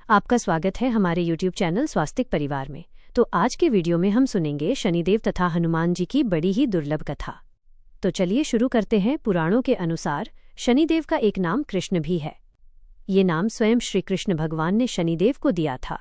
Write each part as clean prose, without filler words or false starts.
आपका स्वागत है हमारे YouTube चैनल स्वास्तिक परिवार में। तो आज के वीडियो में हम सुनेंगे शनिदेव तथा हनुमान जी की बड़ी ही दुर्लभ कथा। तो चलिए शुरू करते हैं। पुराणों के अनुसार शनिदेव का एक नाम कृष्ण भी है। ये नाम स्वयं श्री कृष्ण भगवान ने शनिदेव को दिया था।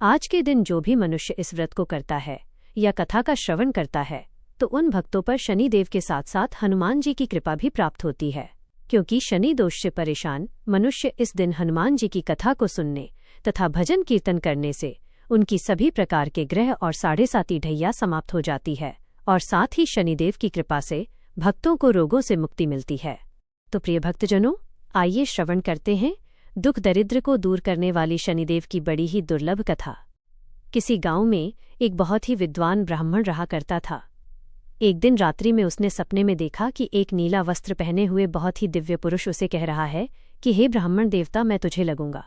आज के दिन जो भी मनुष्य इस व्रत को करता है या कथा का श्रवण करता है तो उन भक्तों पर शनिदेव के साथ साथ हनुमान जी की कृपा भी प्राप्त होती है, क्योंकि शनि दोष से परेशान मनुष्य इस दिन हनुमान जी की कथा को सुनने तथा भजन कीर्तन करने से उनकी सभी प्रकार के ग्रह और 7.5 ढैया समाप्त हो जाती है और साथ ही शनिदेव की कृपा से भक्तों को रोगों से मुक्ति मिलती है। तो प्रिय भक्तजनों, आइए श्रवण करते हैं दुख दरिद्र को दूर करने वाली शनिदेव की बड़ी ही दुर्लभ कथा। किसी गांव में एक बहुत ही विद्वान ब्राह्मण रहा करता था। एक दिन रात्रि में उसने सपने में देखा कि एक नीला वस्त्र पहने हुए बहुत ही दिव्य पुरुष उसे कह रहा है कि हे ब्राह्मण देवता, मैं तुझे लगूंगा।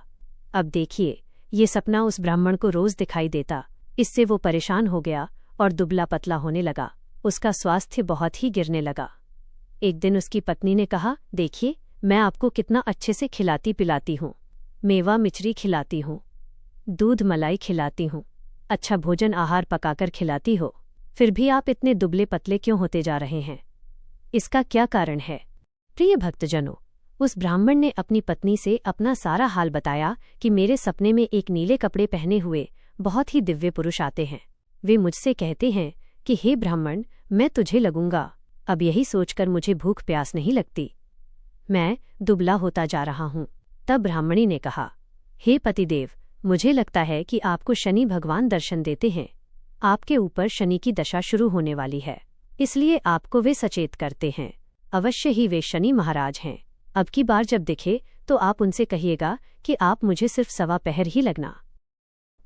अब देखिए, ये सपना उस ब्राह्मण को रोज दिखाई देता। इससे वो परेशान हो गया और दुबला पतला होने लगा। उसका स्वास्थ्य बहुत ही गिरने लगा। एक दिन उसकी पत्नी ने कहा, देखिए, मैं आपको कितना अच्छे से खिलाती पिलाती हूँ, मेवा मिचरी खिलाती हूँ, दूध मलाई खिलाती हूँ, अच्छा भोजन आहार पकाकर खिलाती हो, फिर भी आप इतने दुबले पतले क्यों होते जा रहे हैं? इसका क्या कारण है? प्रिय भक्तजनों, उस ब्राह्मण ने अपनी पत्नी से अपना सारा हाल बताया कि मेरे सपने में एक नीले कपड़े पहने हुए बहुत ही दिव्य पुरुष आते हैं। वे मुझसे कहते हैं कि हे ब्राह्मण, मैं तुझे लगूंगा। अब यही सोचकर मुझे भूख प्यास नहीं लगती, मैं दुबला होता जा रहा हूँ। तब ब्राह्मणी ने कहा, हे पतिदेव, मुझे लगता है कि आपको शनि भगवान दर्शन देते हैं। आपके ऊपर शनि की दशा शुरू होने वाली है, इसलिए आपको वे सचेत करते हैं। अवश्य ही वे शनि महाराज हैं। अब की बार जब दिखे तो आप उनसे कहिएगा कि आप मुझे सिर्फ 1.25 पहर ही लगना।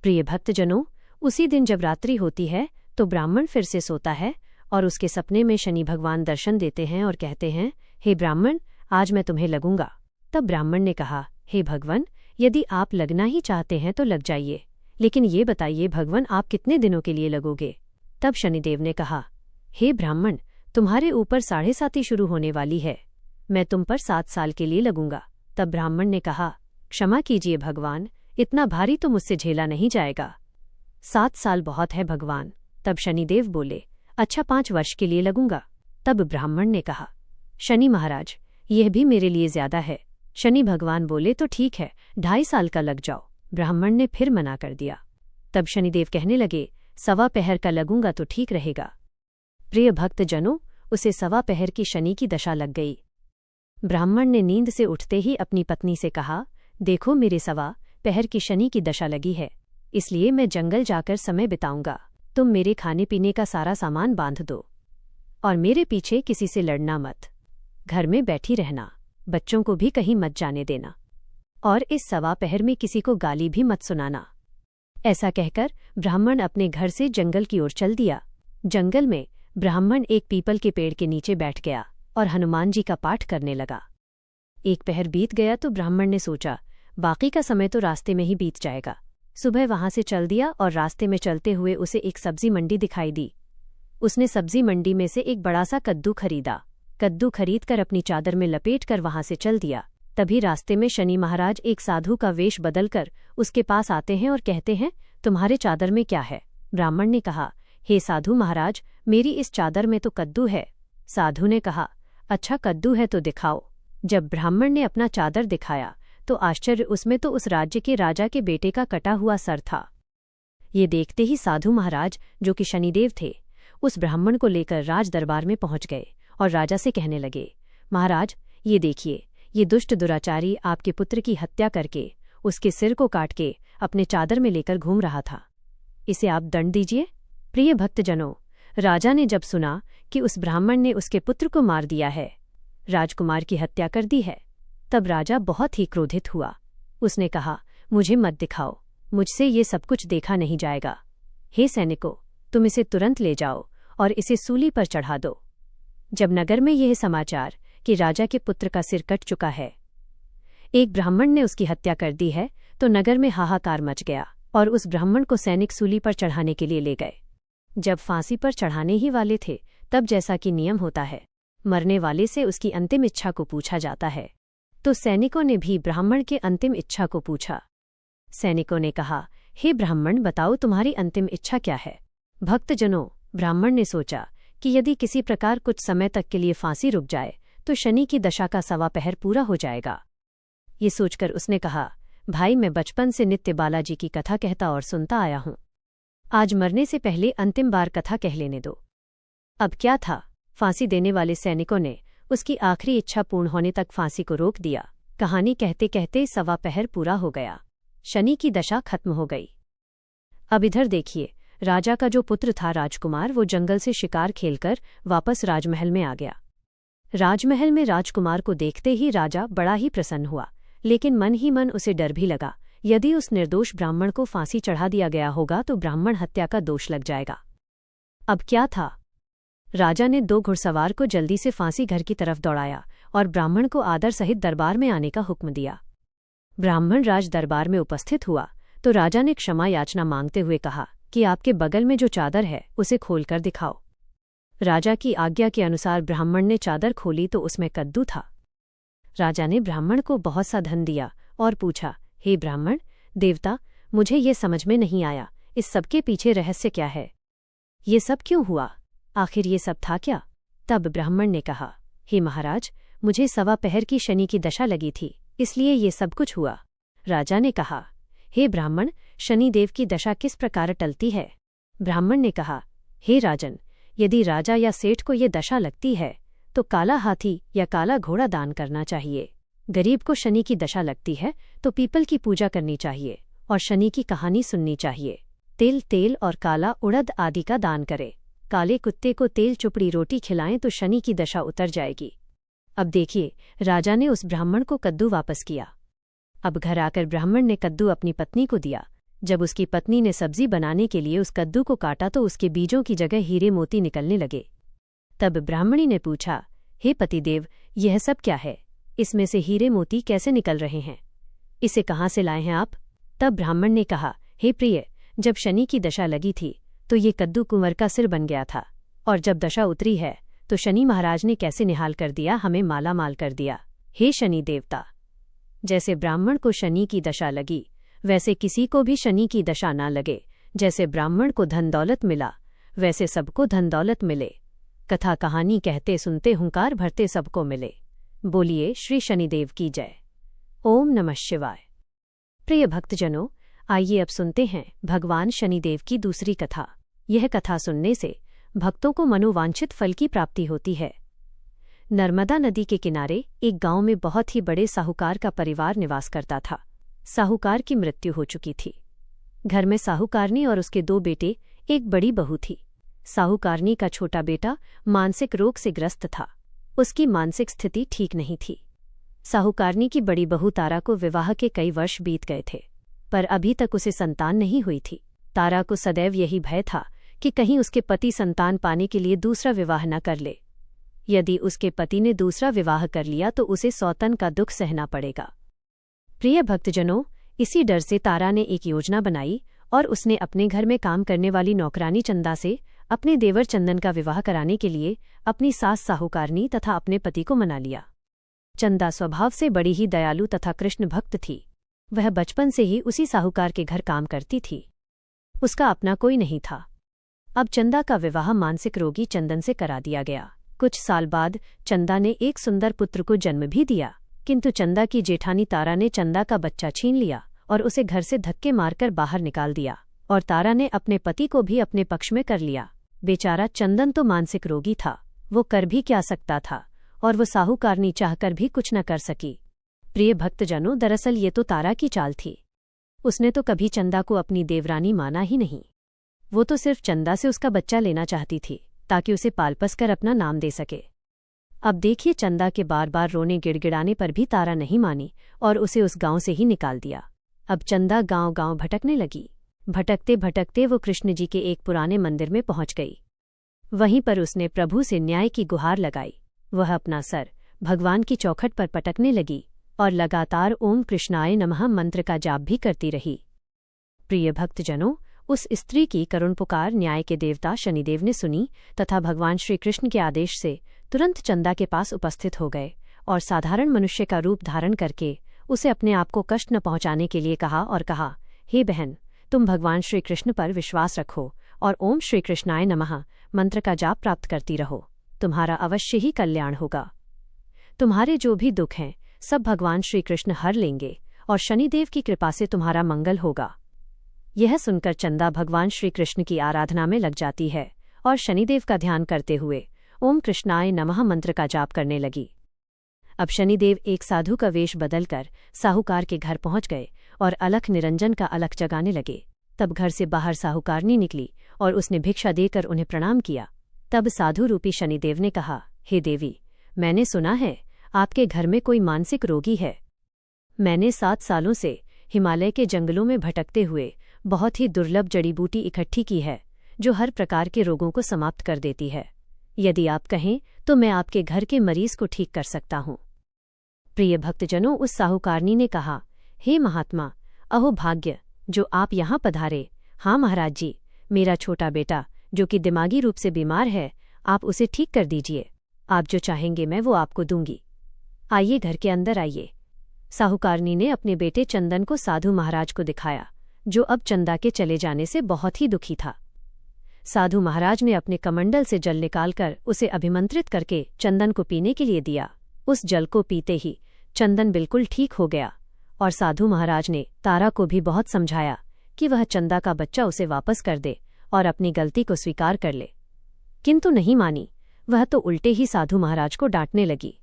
प्रिय भक्तजनों, उसी दिन जब रात्रि होती है तो ब्राह्मण फिर से सोता है और उसके सपने में शनि भगवान दर्शन देते हैं और कहते हैं, हे ब्राह्मण, आज मैं तुम्हें लगूंगा। तब ब्राह्मण ने कहा, हे भगवान, यदि आप लगना ही चाहते हैं तो लग जाइए, लेकिन ये बताइए भगवान, आप कितने दिनों के लिए लगोगे? तब शनिदेव ने कहा, हे ब्राह्मण, तुम्हारे ऊपर 7.5 शुरू होने वाली है, मैं तुम पर 7 साल के लिए लगूंगा। तब ब्राह्मण ने कहा, क्षमा कीजिए भगवान, इतना भारी तो मुझसे झेला नहीं जाएगा, 7 साल बहुत है भगवान। तब शनिदेव बोले, अच्छा 5 वर्ष के लिए लगूंगा। तब ब्राह्मण ने कहा, शनि महाराज, यह भी मेरे लिए ज्यादा है। शनि भगवान बोले, तो ठीक है, 2.5 साल का लग जाओ। ब्राह्मण ने फिर मना कर दिया। तब शनिदेव कहने लगे, 1.25 पहर का लगूंगा तो ठीक रहेगा। प्रिय भक्तजनों, उसे 1.25 पहर की शनि की दशा लग गई। ब्राह्मण ने नींद से उठते ही अपनी पत्नी से कहा, देखो, मेरे 1.25 पहर की शनि की दशा लगी है, इसलिए मैं जंगल जाकर समय बिताऊंगा। तुम मेरे खाने पीने का सारा सामान बांध दो और मेरे पीछे किसी से लड़ना मत। घर में बैठी रहना, बच्चों को भी कहीं मत जाने देना और इस 1.25 पहर में किसी को गाली भी मत सुनाना। ऐसा कहकर ब्राह्मण अपने घर से जंगल की ओर चल दिया। जंगल में ब्राह्मण एक पीपल के पेड़ के नीचे बैठ गया और हनुमान जी का पाठ करने लगा। 1 पहर बीत गया तो ब्राह्मण ने सोचा, बाकी का समय तो रास्ते में ही बीत जाएगा। सुबह वहां से चल दिया और रास्ते में चलते हुए उसे एक सब्जी मंडी दिखाई दी। उसने सब्जी मंडी में से एक बड़ा सा कद्दू खरीदा। कद्दू खरीदकर अपनी चादर में लपेटकर वहां से चल दिया। तभी रास्ते में शनि महाराज एक साधु का वेश बदलकर उसके पास आते हैं और कहते हैं, तुम्हारे चादर में क्या है? ब्राह्मण ने कहा, हे साधु महाराज, मेरी इस चादर में तो कद्दू है। साधु ने कहा, अच्छा कद्दू है तो दिखाओ। जब ब्राह्मण ने अपना चादर दिखाया तो आश्चर्य, उसमें तो उस राज्य के राजा के बेटे का कटा हुआ सर था। ये देखते ही साधु महाराज, जो कि शनिदेव थे, उस ब्राह्मण को लेकर राज दरबार में पहुंच गए और राजा से कहने लगे, महाराज, ये देखिए, ये दुष्ट दुराचारी आपके पुत्र की हत्या करके उसके सिर को काट के अपने चादर में लेकर घूम रहा था, इसे आप दंड दीजिए। प्रिय भक्तजनों, राजा ने जब सुना कि उस ब्राह्मण ने उसके पुत्र को मार दिया है, राजकुमार की हत्या कर दी है, तब राजा बहुत ही क्रोधित हुआ। उसने कहा, मुझे मत दिखाओ, मुझसे ये सब कुछ देखा नहीं जाएगा। हे सैनिकों, तुम इसे तुरंत ले जाओ और इसे सूली पर चढ़ा दो। जब नगर में यह समाचार कि राजा के पुत्र का सिर कट चुका है, एक ब्राह्मण ने उसकी हत्या कर दी है, तो नगर में हाहाकार मच गया और उस ब्राह्मण को सैनिक सूली पर चढ़ाने के लिए ले गए। जब फांसी पर चढ़ाने ही वाले थे, तब जैसा कि नियम होता है, मरने वाले से उसकी अंतिम इच्छा को पूछा जाता है। तो सैनिकों ने भी ब्राह्मण के अंतिम इच्छा को पूछा। सैनिकों ने कहा, हे ब्राह्मण, बताओ तुम्हारी अंतिम इच्छा क्या है। भक्तजनों, ब्राह्मण ने सोचा कि यदि किसी प्रकार कुछ समय तक के लिए फांसी रुक जाए तो शनि की दशा का 1.25 पहर पूरा हो जाएगा। ये सोचकर उसने कहा, भाई, मैं बचपन से नित्य बालाजी की कथा कहता और सुनता आया हूं। आज मरने से पहले अंतिम बार कथा कह लेने दो। अब क्या था, फांसी देने वाले सैनिकों ने उसकी आखिरी इच्छा पूर्ण होने तक फांसी को रोक दिया। कहानी कहते कहते 1.25 पहर पूरा हो गया। शनि की दशा खत्म हो गई। अब इधर देखिए, राजा का जो पुत्र था राजकुमार, वो जंगल से शिकार खेलकर वापस राजमहल में आ गया। राजमहल में राजकुमार को देखते ही राजा बड़ा ही प्रसन्न हुआ, लेकिन मन ही मन उसे डर भी लगा, यदि उस निर्दोष ब्राह्मण को फांसी चढ़ा दिया गया होगा तो ब्राह्मण हत्या का दोष लग जाएगा। अब क्या था, राजा ने 2 घुड़सवार को जल्दी से फांसी घर की तरफ दौड़ाया और ब्राह्मण को आदर सहित दरबार में आने का हुक्म दिया। ब्राह्मण राज दरबार में उपस्थित हुआ तो राजा ने क्षमा याचना मांगते हुए कहा कि आपके बगल में जो चादर है उसे खोलकर दिखाओ। राजा की आज्ञा के अनुसार ब्राह्मण ने चादर खोली तो उसमें कद्दू था। राजा ने ब्राह्मण को बहुत सा धन दिया और पूछा, हे ब्राह्मण देवता, मुझे ये समझ में नहीं आया, इस सब के पीछे रहस्य क्या है? ये सब क्यों हुआ? आखिर ये सब था क्या? तब ब्राह्मण ने कहा, हे महाराज, मुझे 1.25 पहर की शनि की दशा लगी थी, इसलिए ये सब कुछ हुआ। राजा ने कहा, हे ब्राह्मण, शनिदेव की दशा किस प्रकार टलती है? ब्राह्मण ने कहा, हे राजन, यदि राजा या सेठ को ये दशा लगती है तो काला हाथी या काला घोड़ा दान करना चाहिए। गरीब को शनि की दशा लगती है तो पीपल की पूजा करनी चाहिए और शनि की कहानी सुननी चाहिए। तेल और काला उड़द आदि का दान करे। काले कुत्ते को तेल चुपड़ी रोटी खिलाएं तो शनि की दशा उतर जाएगी। अब देखिए, राजा ने उस ब्राह्मण को कद्दू वापस किया। अब घर आकर ब्राह्मण ने कद्दू अपनी पत्नी को दिया। जब उसकी पत्नी ने सब्जी बनाने के लिए उस कद्दू को काटा तो उसके बीजों की जगह हीरे मोती निकलने लगे। तब ब्राह्मणी ने पूछा, हे पतिदेव, यह सब क्या है? इसमें से हीरे मोती कैसे निकल रहे हैं? इसे कहाँ से लाए हैं आप? तब ब्राह्मण ने कहा, हे प्रिय, जब शनि की दशा लगी थी तो ये कद्दू कुंवर का सिर बन गया था, और जब दशा उतरी है तो शनि महाराज ने कैसे निहाल कर दिया, हमें माला माल कर दिया। हे शनि देवता, जैसे ब्राह्मण को शनि की दशा लगी वैसे किसी को भी शनि की दशा ना लगे। जैसे ब्राह्मण को धन दौलत मिला वैसे सबको धन दौलत मिले। कथा कहानी कहते सुनते हुंकार भरते सबको मिले। बोलिए श्री शनिदेव की जय। ओम नमः शिवाय। प्रिय भक्तजनों, आइए अब सुनते हैं भगवान शनिदेव की दूसरी कथा। यह कथा सुनने से भक्तों को मनोवांछित फल की प्राप्ति होती है। नर्मदा नदी के किनारे एक गांव में बहुत ही बड़े साहूकार का परिवार निवास करता था। साहूकार की मृत्यु हो चुकी थी। घर में साहूकारनी और उसके 2 बेटे, एक बड़ी बहू थी। साहूकारनी का छोटा बेटा मानसिक रोग से ग्रस्त था। उसकी मानसिक स्थिति ठीक नहीं थी। साहूकारनी की बड़ी बहू तारा को विवाह के कई वर्ष बीत गए थे, पर अभी तक उसे संतान नहीं हुई थी। तारा को सदैव यही भय था कि कहीं उसके पति संतान पाने के लिए दूसरा विवाह न कर ले। यदि उसके पति ने दूसरा विवाह कर लिया तो उसे सौतन का दुख सहना पड़ेगा। प्रिय भक्तजनों, इसी डर से तारा ने एक योजना बनाई और उसने अपने घर में काम करने वाली नौकरानी चंदा से अपने देवर चंदन का विवाह कराने के लिए अपनी सास साहूकारनी तथा अपने पति को मना लिया। चंदा स्वभाव से बड़ी ही दयालु तथा कृष्ण भक्त थी। वह बचपन से ही उसी साहूकार के घर काम करती थी। उसका अपना कोई नहीं था। अब चंदा का विवाह मानसिक रोगी चंदन से करा दिया गया। कुछ साल बाद चंदा ने एक सुंदर पुत्र को जन्म भी दिया, किंतु चंदा की जेठानी तारा ने चंदा का बच्चा छीन लिया और उसे घर से धक्के मारकर बाहर निकाल दिया, और तारा ने अपने पति को भी अपने पक्ष में कर लिया। बेचारा चंदन तो मानसिक रोगी था, वो कर भी क्या सकता था, और वो साहूकारनी चाहकर भी कुछ न कर सकी। प्रिय भक्तजनों, दरअसल ये तो तारा की चाल थी। उसने तो कभी चंदा को अपनी देवरानी माना ही नहीं। वो तो सिर्फ चंदा से उसका बच्चा लेना चाहती थी ताकि उसे पालपस कर अपना नाम दे सके। अब देखिए, चंदा के बार बार रोने गिड़गिड़ाने पर भी तारा नहीं मानी और उसे उस गांव से ही निकाल दिया। अब चंदा गांव गांव भटकने लगी। भटकते भटकते वो कृष्ण जी के एक पुराने मंदिर में पहुंच गई। वहीं पर उसने प्रभु से न्याय की गुहार लगाई। वह अपना सर भगवान की चौखट पर पटकने लगी और लगातार ओम कृष्णाय नमः मंत्र का जाप भी करती रही। प्रिय भक्तजनों, उस स्त्री की करुण पुकार न्याय के देवता शनिदेव ने सुनी तथा भगवान श्री कृष्ण के आदेश से तुरंत चंदा के पास उपस्थित हो गए और साधारण मनुष्य का रूप धारण करके उसे अपने आप को कष्ट न पहुंचाने के लिए कहा और कहा, हे बहन, तुम भगवान श्री कृष्ण पर विश्वास रखो और ओम श्री कृष्णाय नमः मंत्र का जाप प्राप्त करती रहो। तुम्हारा अवश्य ही कल्याण होगा। तुम्हारे जो भी दुख हैं सब भगवान श्री कृष्ण हर लेंगे और शनिदेव की कृपा से तुम्हारा मंगल होगा। यह सुनकर चंदा भगवान श्री कृष्ण की आराधना में लग जाती है और शनिदेव का ध्यान करते हुए ओम कृष्णाय नमः मंत्र का जाप करने लगी। अब शनिदेव एक साधु का वेश बदलकर साहूकार के घर पहुंच गए और अलख निरंजन का अलख जगाने लगे। तब घर से बाहर साहूकारनी निकली और उसने भिक्षा देकर उन्हें प्रणाम किया। तब साधु रूपी शनिदेव ने कहा, हे देवी, मैंने सुना है आपके घर में कोई मानसिक रोगी है। मैंने 7 सालों से हिमालय के जंगलों में भटकते हुए बहुत ही दुर्लभ जड़ी बूटी इकट्ठी की है जो हर प्रकार के रोगों को समाप्त कर देती है। यदि आप कहें तो मैं आपके घर के मरीज को ठीक कर सकता हूँ। प्रिय भक्तजनों, उस साहूकारनी ने कहा, हे महात्मा, अहो भाग्य जो आप यहाँ पधारे। हाँ महाराज जी, मेरा छोटा बेटा जो कि दिमागी रूप से बीमार है, आप उसे ठीक कर दीजिए। आप जो चाहेंगे मैं वो आपको दूंगी। आइए, घर के अंदर आइए। साहूकारनी ने अपने बेटे चंदन को साधु महाराज को दिखाया, जो अब चंदा के चले जाने से बहुत ही दुखी था। साधु महाराज ने अपने कमंडल से जल निकालकर उसे अभिमंत्रित करके चंदन को पीने के लिए दिया। उस जल को पीते ही चंदन बिल्कुल ठीक हो गया और साधु महाराज ने तारा को भी बहुत समझाया कि वह चंदा का बच्चा उसे वापस कर दे और अपनी गलती को स्वीकार कर ले, किंतु नहीं मानी। वह तो उल्टे ही साधु महाराज को डांटने लगी,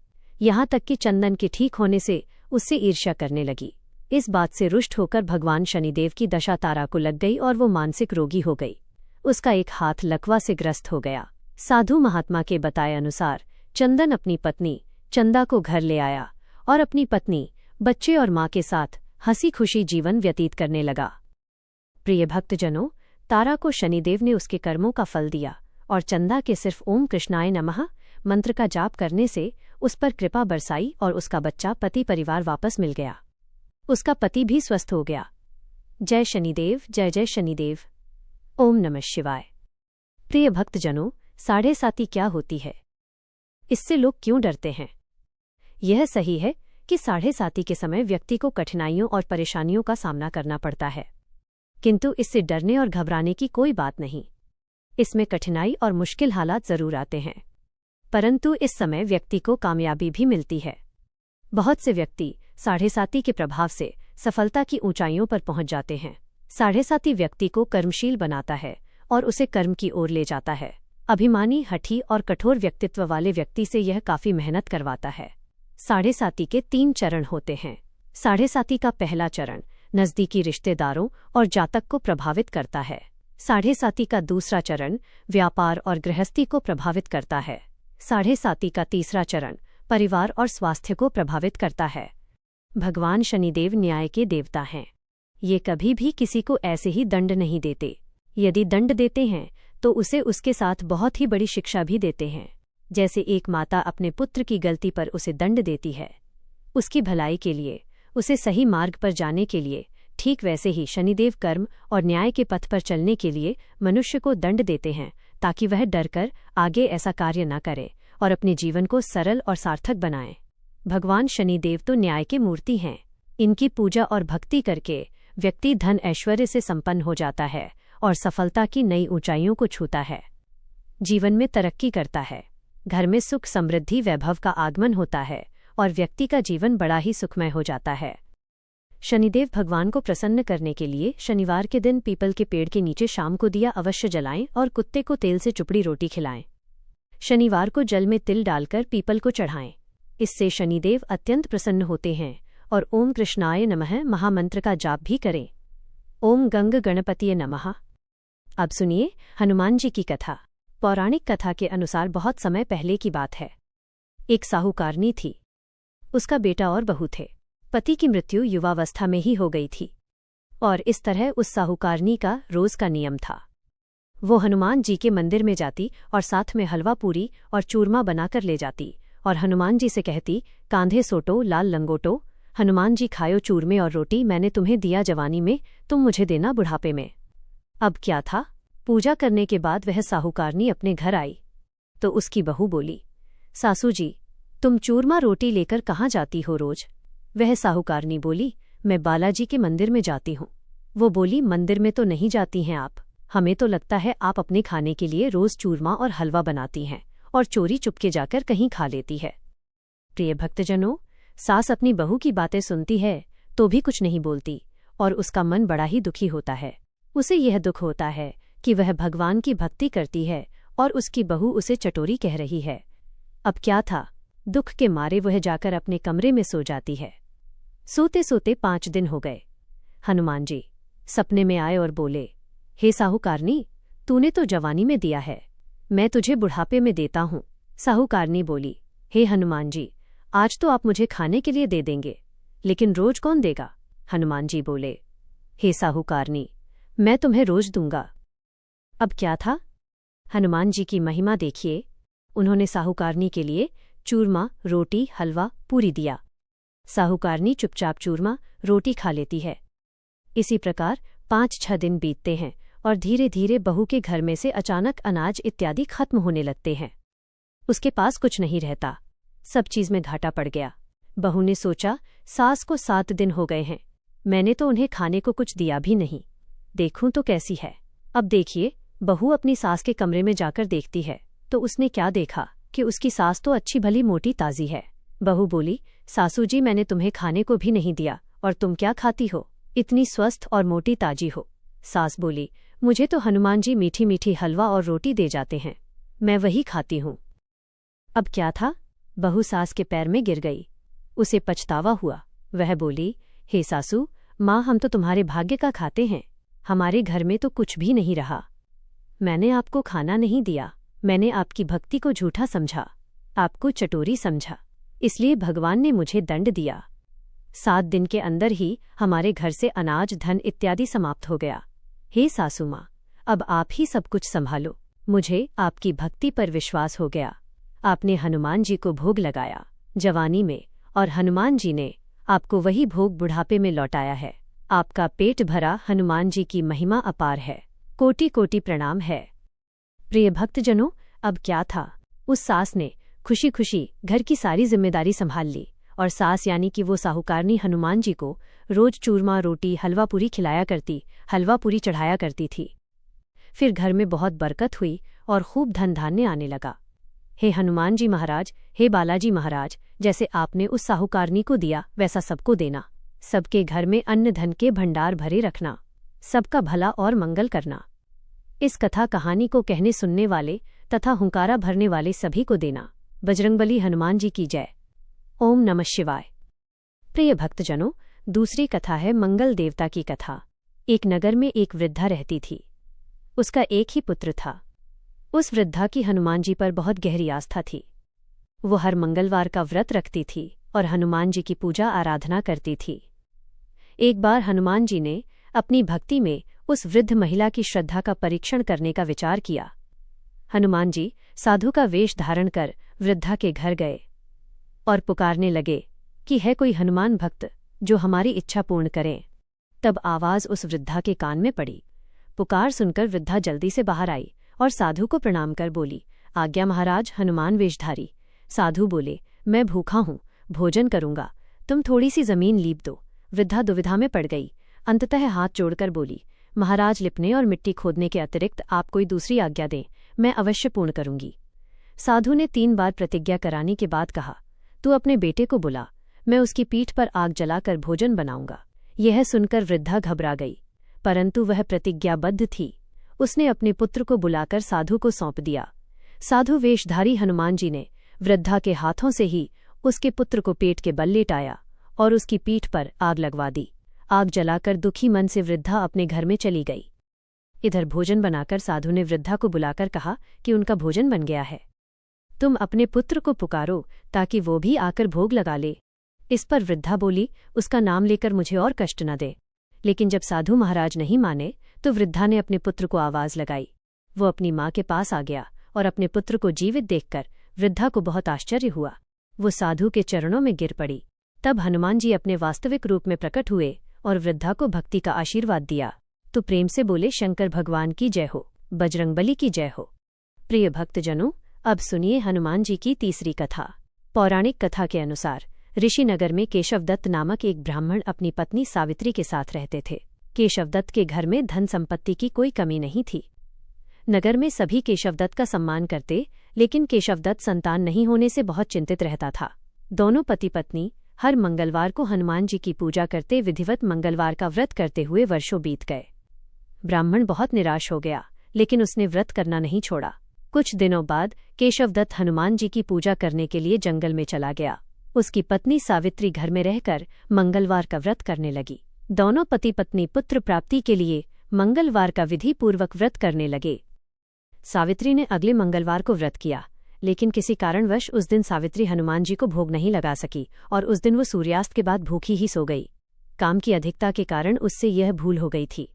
यहाँ तक कि चंदन के ठीक होने से उससे ईर्ष्या करने लगी। इस बात से रुष्ट होकर भगवान शनिदेव की दशा तारा को लग गई और वो मानसिक रोगी हो गई। उसका एक हाथ लकवा से ग्रस्त हो गया। साधु महात्मा के बताए अनुसार चंदन अपनी पत्नी चंदा को घर ले आया और अपनी पत्नी, बच्चे और माँ के साथ हंसी खुशी जीवन व्यतीत करने लगा। प्रिय भक्तजनों, तारा को शनिदेव ने उसके कर्मों का फल दिया और चंदा के सिर्फ ओम कृष्णाय नमः मंत्र का जाप करने से उस पर कृपा बरसाई और उसका बच्चा पति परिवार वापस मिल गया। उसका पति भी स्वस्थ हो गया। जय शनिदेव, जय जय शनिदेव। ओम नमः शिवाय। प्रिय भक्तजनों, 7.5 क्या होती है? इससे लोग क्यों डरते हैं? यह सही है कि 7.5 के समय व्यक्ति को कठिनाइयों और परेशानियों का सामना करना पड़ता है, किंतु इससे डरने और घबराने की कोई बात नहीं। इसमें कठिनाई और मुश्किल हालात जरूर आते हैं, परंतु इस समय व्यक्ति को कामयाबी भी मिलती है। बहुत से व्यक्ति 7.5 के प्रभाव से सफलता की ऊंचाइयों पर पहुंच जाते हैं। 7.5 व्यक्ति को कर्मशील बनाता है और उसे कर्म की ओर ले जाता है। अभिमानी, हठी और कठोर व्यक्तित्व वाले व्यक्ति से यह काफी मेहनत करवाता है। 7.5 के 3 चरण होते हैं। 7.5 का पहला चरण नज़दीकी रिश्तेदारों और जातक को प्रभावित करता है। 7.5 का दूसरा चरण व्यापार और गृहस्थी को प्रभावित करता है। 7.5 का तीसरा चरण परिवार और स्वास्थ्य को प्रभावित करता है। भगवान शनिदेव न्याय के देवता हैं। ये कभी भी किसी को ऐसे ही दंड नहीं देते। यदि दंड देते हैं तो उसे उसके साथ बहुत ही बड़ी शिक्षा भी देते हैं। जैसे एक माता अपने पुत्र की गलती पर उसे दंड देती है, उसकी भलाई के लिए, उसे सही मार्ग पर जाने के लिए, ठीक वैसे ही शनिदेव कर्म और न्याय के पथ पर चलने के लिए मनुष्य को दंड देते हैं, ताकि वह डरकर आगे ऐसा कार्य न करे और अपने जीवन को सरल और सार्थक बनाए। भगवान शनिदेव तो न्याय की मूर्ति हैं। इनकी पूजा और भक्ति करके व्यक्ति धन ऐश्वर्य से संपन्न हो जाता है और सफलता की नई ऊंचाइयों को छूता है, जीवन में तरक्की करता है, घर में सुख समृद्धि वैभव का आगमन होता है और व्यक्ति का जीवन बड़ा ही सुखमय हो जाता है। शनिदेव भगवान को प्रसन्न करने के लिए शनिवार के दिन पीपल के पेड़ के नीचे शाम को दिया अवश्य जलाएं और कुत्ते को तेल से चुपड़ी रोटी खिलाएं। शनिवार को जल में तिल डालकर पीपल को चढ़ाएं। इससे शनिदेव अत्यंत प्रसन्न होते हैं और ओम कृष्णाय नमः महामंत्र का जाप भी करें। ओम गंग गणपतिये नमः। अब सुनिए हनुमान जी की कथा। पौराणिक कथा के अनुसार बहुत समय पहले की बात है। एक साहूकारनी थी। उसका बेटा और बहू थे। पति की मृत्यु युवावस्था में ही हो गई थी और इस तरह उस साहूकारनी का रोज का नियम था। वो हनुमान जी के मंदिर में जाती और साथ में हलवा पूरी और चूरमा बनाकर ले जाती और हनुमान जी से कहती, कांधे सोटो लाल लंगोटो, हनुमान जी खायो चूरमे और रोटी, मैंने तुम्हें दिया जवानी में, तुम मुझे देना बुढ़ापे में। अब क्या था, पूजा करने के बाद वह साहूकारनी अपने घर आई तो उसकी बहू बोली, सासू जी, तुम चूरमा रोटी लेकर कहाँ जाती हो रोज? वह साहूकारनी बोली, मैं बालाजी के मंदिर में जाती हूँ। वो बोली, मंदिर में तो नहीं जाती हैं आप, हमें तो लगता है आप अपने खाने के लिए रोज चूरमा और हलवा बनाती हैं और चोरी चुपके जाकर कहीं खा लेती है। प्रिय भक्तजनों, सास अपनी बहू की बातें सुनती है तो भी कुछ नहीं बोलती और उसका मन बड़ा ही दुखी होता है। उसे यह दुख होता है कि वह भगवान की भक्ति करती है और उसकी बहू उसे चटोरी कह रही है। अब क्या था, दुख के मारे वह जाकर अपने कमरे में सो जाती है। सोते सोते 5 दिन हो गए। हनुमान जी सपने में आए और बोले, हे साहूकारनी, तूने तो जवानी में दिया है, मैं तुझे बुढ़ापे में देता हूँ। साहूकारनी बोली, हे हनुमान जी, आज तो आप मुझे खाने के लिए दे देंगे, लेकिन रोज कौन देगा? हनुमान जी बोले, हे साहूकारनी, मैं तुम्हें रोज दूंगा। अब क्या था? हनुमान जी की महिमा देखिए। उन्होंने साहूकारनी के लिए चूरमा, रोटी, हलवा, पूरी दिया। साहूकारनी चुपचाप चूरमा, रोटी खा लेती है। इसी प्रकार 5-6 दिन बीतते हैं और धीरे धीरे बहू के घर में से अचानक अनाज इत्यादि खत्म होने लगते हैं। उसके पास कुछ नहीं रहता, सब चीज में घाटा पड़ गया। बहू ने सोचा, सास को 7 दिन हो गए हैं, मैंने तो उन्हें खाने को कुछ दिया भी नहीं, देखूं तो कैसी है। अब देखिए, बहू अपनी सास के कमरे में जाकर देखती है तो उसने क्या देखा कि उसकी सास तो अच्छी भली मोटी ताजी है। बहू बोली, सासू जी, मैंने तुम्हें खाने को भी नहीं दिया और तुम क्या खाती हो, इतनी स्वस्थ और मोटी ताजी हो। सास बोली, मुझे तो हनुमान जी मीठी मीठी हलवा और रोटी दे जाते हैं, मैं वही खाती हूँ। अब क्या था? बहू सास के पैर में गिर गई। उसे पछतावा हुआ। वह बोली, हे सासू माँ, हम तो तुम्हारे भाग्य का खाते हैं, हमारे घर में तो कुछ भी नहीं रहा। मैंने आपको खाना नहीं दिया, मैंने आपकी भक्ति को झूठा समझा, आपको चटोरी समझा, इसलिए भगवान ने मुझे दंड दिया। 7 दिन के अंदर ही हमारे घर से अनाज, धन इत्यादि समाप्त हो गया। हे सासू माँ, अब आप ही सब कुछ संभालो, मुझे आपकी भक्ति पर विश्वास हो गया। आपने हनुमान जी को भोग लगाया जवानी में और हनुमान जी ने आपको वही भोग बुढ़ापे में लौटाया है। आपका पेट भरा, हनुमान जी की महिमा अपार है, कोटि कोटि प्रणाम है। प्रिय भक्तजनों, अब क्या था? उस सास ने खुशी खुशी घर की सारी जिम्मेदारी संभाल ली और सास यानी कि वो साहूकारनी हनुमान जी को रोज चूरमा, रोटी, हलवा पूरी खिलाया करती, हलवा पूरी चढ़ाया करती थी। फिर घर में बहुत बरकत हुई और खूब धन धान्य आने लगा। हे हनुमान जी महाराज, हे बालाजी महाराज, जैसे आपने उस साहूकारनी को दिया वैसा सबको देना, सबके घर में अन्न धन के भंडार भरे रखना, सबका भला और मंगल करना। इस कथा कहानी को कहने सुनने वाले तथा हुंकारा भरने वाले सभी को देना। बजरंगबली हनुमान जी की जय। ओम नमः शिवाय। प्रिय भक्तजनों, दूसरी कथा है मंगल देवता की कथा। एक नगर में एक वृद्धा रहती थी। उसका एक ही पुत्र था। उस वृद्धा की हनुमान जी पर बहुत गहरी आस्था थी। वो हर मंगलवार का व्रत रखती थी और हनुमान जी की पूजा आराधना करती थी। एक बार हनुमान जी ने अपनी भक्ति में उस वृद्ध महिला की श्रद्धा का परीक्षण करने का विचार किया। हनुमान जी साधु का वेश धारण कर वृद्धा के घर गए और पुकारने लगे कि है कोई हनुमान भक्त जो हमारी इच्छा पूर्ण करें। तब आवाज उस वृद्धा के कान में पड़ी। पुकार सुनकर वृद्धा जल्दी से बाहर आई और साधु को प्रणाम कर बोली, आज्ञा महाराज, हनुमान वेशधारी। साधु बोले, मैं भूखा हूँ, भोजन करूंगा, तुम थोड़ी सी जमीन लीप दो। वृद्धा दुविधा में पड़ गई। अंततः हाथ जोड़कर बोली, महाराज, लिपने और मिट्टी खोदने के अतिरिक्त आप कोई दूसरी आज्ञा दें, मैं अवश्य पूर्ण करूंगी। साधु ने 3 बार प्रतिज्ञा कराने के बाद कहा, तू अपने बेटे को बुला, मैं उसकी पीठ पर आग जलाकर भोजन बनाऊंगा। यह सुनकर वृद्धा घबरा गई, परंतु वह प्रतिज्ञाबद्ध थी। उसने अपने पुत्र को बुलाकर साधु को सौंप दिया। साधु वेशधारी हनुमान जी ने वृद्धा के हाथों से ही उसके पुत्र को पेट के बल लेटाया और उसकी पीठ पर आग लगवा दी। आग जलाकर दुखी मन से वृद्धा अपने घर में चली गई। इधर भोजन बनाकर साधु ने वृद्धा को बुलाकर कहा कि उनका भोजन बन गया है, तुम अपने पुत्र को पुकारो ताकि वो भी आकर भोग लगा ले। इस पर वृद्धा बोली, उसका नाम लेकर मुझे और कष्ट न दे। लेकिन जब साधु महाराज नहीं माने तो वृद्धा ने अपने पुत्र को आवाज लगाई। वो अपनी माँ के पास आ गया और अपने पुत्र को जीवित देखकर वृद्धा को बहुत आश्चर्य हुआ। वो साधु के चरणों में गिर पड़ी। तब हनुमान जी अपने वास्तविक रूप में प्रकट हुए और वृद्धा को भक्ति का आशीर्वाद दिया तो प्रेम से बोले, शंकर भगवान की जय हो, बजरंगबली की जय हो। प्रिय भक्तजनों, अब सुनिए हनुमान जी की तीसरी कथा। पौराणिक कथा के अनुसार ऋषिनगर में केशवदत्त नामक एक ब्राह्मण अपनी पत्नी सावित्री के साथ रहते थे। केशवदत्त के घर में धन संपत्ति की कोई कमी नहीं थी। नगर में सभी केशवदत्त का सम्मान करते, लेकिन केशवदत्त संतान नहीं होने से बहुत चिंतित रहता था। दोनों पति पत्नी हर मंगलवार को हनुमान जी की पूजा करते, विधिवत मंगलवार का व्रत करते हुए वर्षों बीत गए। ब्राह्मण बहुत निराश हो गया, लेकिन उसने व्रत करना नहीं छोड़ा। कुछ दिनों बाद केशवदत्त हनुमान जी की पूजा करने के लिए जंगल में चला गया। उसकी पत्नी सावित्री घर में रहकर मंगलवार का व्रत करने लगी। दोनों पति पत्नी पुत्र प्राप्ति के लिए मंगलवार का विधि पूर्वक व्रत करने लगे। सावित्री ने अगले मंगलवार को व्रत किया, लेकिन किसी कारणवश उस दिन सावित्री हनुमान जी को भोग नहीं लगा सकी और उस दिन वो सूर्यास्त के बाद भूखी ही सो गई। काम की अधिकता के कारण उससे यह भूल हो गई थी।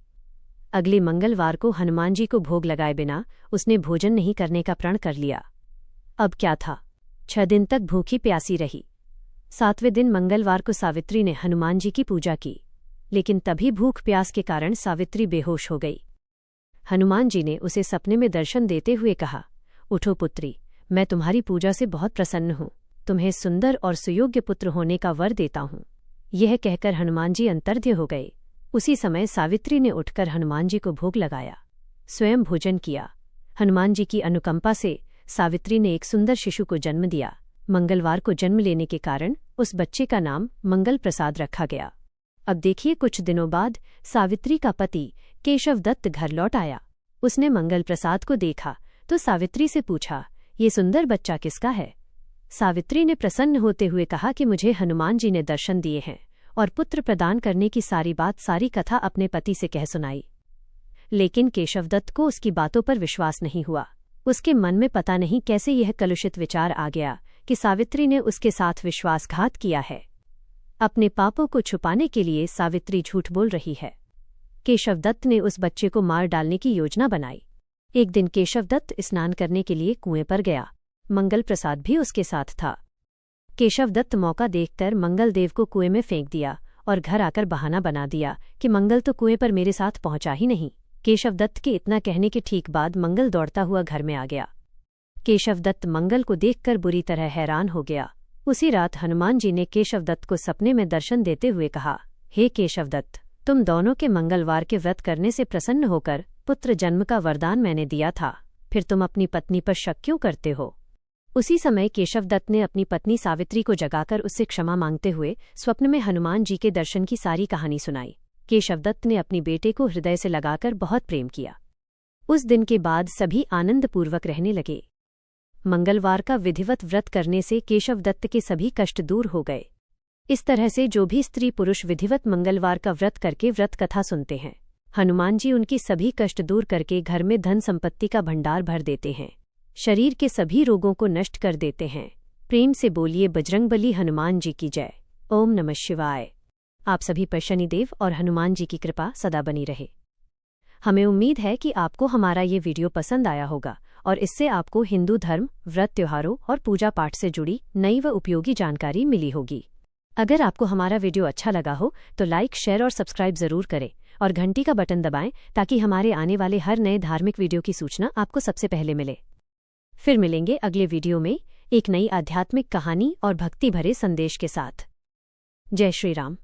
अगले मंगलवार को हनुमान जी को भोग लगाए बिना उसने भोजन नहीं करने का प्रण कर लिया। अब क्या था, 6 दिन तक भूखी प्यासी रही। 7वें दिन मंगलवार को सावित्री ने हनुमान जी की पूजा की, लेकिन तभी भूख प्यास के कारण सावित्री बेहोश हो गई। हनुमान जी ने उसे सपने में दर्शन देते हुए कहा, उठो पुत्री, मैं तुम्हारी पूजा से बहुत प्रसन्न हूँ। तुम्हें सुंदर और सुयोग्य पुत्र होने का वर देता हूँ। यह कहकर हनुमान जी अंतर्ध्य हो गए। उसी समय सावित्री ने उठकर हनुमान जी को भोग लगाया, स्वयं भोजन किया। हनुमान जी की अनुकंपा से सावित्री ने एक सुंदर शिशु को जन्म दिया। मंगलवार को जन्म लेने के कारण उस बच्चे का नाम मंगल प्रसाद रखा गया। अब देखिए, कुछ दिनों बाद सावित्री का पति केशवदत्त घर लौट आया। उसने मंगल प्रसाद को देखा तो सावित्री से पूछा, ये सुंदर बच्चा किसका है? सावित्री ने प्रसन्न होते हुए कहा कि मुझे हनुमान जी ने दर्शन दिए हैं और पुत्र प्रदान करने की सारी कथा अपने पति से कह सुनाई। लेकिन केशवदत्त को उसकी बातों पर विश्वास नहीं हुआ। उसके मन में पता नहीं कैसे यह कलुषित विचार आ गया कि सावित्री ने उसके साथ विश्वासघात किया है। अपने पापों को छुपाने के लिए सावित्री झूठ बोल रही है। केशवदत्त ने उस बच्चे को मार डालने की योजना बनाई। एक दिन केशवदत्त स्नान करने के लिए कुएं पर गया। मंगल प्रसाद भी उसके साथ था। केशवदत्त मौका देखकर मंगलदेव को कुएं में फेंक दिया और घर आकर बहाना बना दिया कि मंगल तो कुएं पर मेरे साथ पहुंचा ही नहीं। केशवदत्त के इतना कहने के ठीक बाद मंगल दौड़ता हुआ घर में आ गया। केशवदत्त मंगल को देखकर बुरी तरह हैरान हो गया। उसी रात हनुमान जी ने केशवदत्त को सपने में दर्शन देते हुए कहा, हे केशवदत्त, तुम दोनों के मंगलवार के व्रत करने से प्रसन्न होकर पुत्र जन्म का वरदान मैंने दिया था, फिर तुम अपनी पत्नी पर शक क्यों करते हो? उसी समय केशवदत्त ने अपनी पत्नी सावित्री को जगाकर उससे क्षमा मांगते हुए स्वप्न में हनुमान जी के दर्शन की सारी कहानी सुनाई। केशवदत्त ने अपनी बेटे को हृदय से लगाकर बहुत प्रेम किया। उस दिन के बाद सभी आनंदपूर्वक रहने लगे। मंगलवार का विधिवत व्रत करने से केशवदत्त के सभी कष्ट दूर हो गए। इस तरह से जो भी स्त्री पुरुष विधिवत मंगलवार का व्रत करके व्रत कथा सुनते हैं, हनुमान जी उनकी सभी कष्ट दूर करके घर में धन संपत्ति का भंडार भर देते हैं, शरीर के सभी रोगों को नष्ट कर देते हैं। प्रेम से बोलिए बजरंगबली हनुमान जी की जय। ओम नमः शिवाय। आप सभी पर शनिदेव और हनुमान जी की कृपा सदा बनी रहे। हमें उम्मीद है कि आपको हमारा ये वीडियो पसंद आया होगा और इससे आपको हिंदू धर्म, व्रत, त्योहारों और पूजा पाठ से जुड़ी नई व उपयोगी जानकारी मिली होगी। अगर आपको हमारा वीडियो अच्छा लगा हो तो लाइक, शेयर और सब्सक्राइब जरूर करें और घंटी का बटन दबाएं ताकि हमारे आने वाले हर नए धार्मिक वीडियो की सूचना आपको सबसे पहले मिले। फिर मिलेंगे अगले वीडियो में एक नई आध्यात्मिक कहानी और भक्ति भरे संदेश के साथ। जय श्री राम,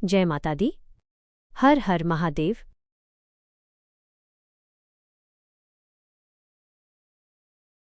जय माता दी, हर हर महादेव।